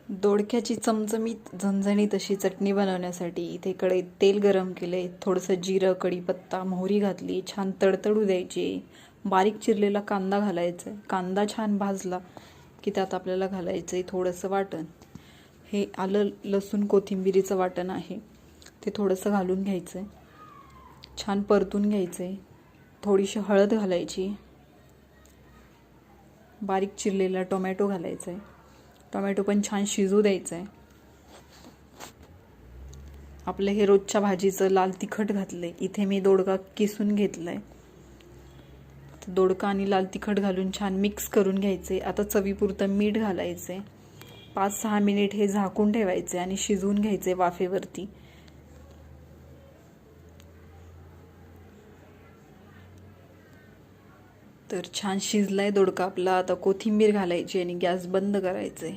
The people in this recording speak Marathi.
दोडक्याची चमचमीत झणझणीत अशी चटणी बनवण्यासाठी इथे कढईत तेल गरम केले, थोडंसं जिरं, कढीपत्ता, मोहरी घातली, छान तडतडू द्यायची. बारीक चिरलेला कांदा घालायचा आहे. कांदा छान भाजला की त्यात आपल्याला घालायचं आहे थोडंसं वाटण. हे आलं लसूण कोथिंबिरीचं वाटण आहे, ते थोडंसं घालून घ्यायचं आहे. छान परतून घ्यायचं आहे. थोडीशी हळद घालायची. बारीक चिरलेला टोमॅटो घालायचा आहे. टोमॅटो पण छान शिजू द्यायचं आहे. आपलं हे रोजच्या भाजीचं लाल तिखट घातलं आहे. इथे मी दोडका किसून घेतला आहे. दोडका आणि लाल तिखट घालून छान मिक्स करून घ्यायचं आहे. आता चवीपुरतं मीठ घालायचं आहे. 5-6 मिनिट हे झाकून ठेवायचे आणि शिजवून घ्यायचे वाफेवरती. तर छान शिजलाय दोडका आपला. आता कोथिंबीर घालायची आणि गॅस बंद करायचे.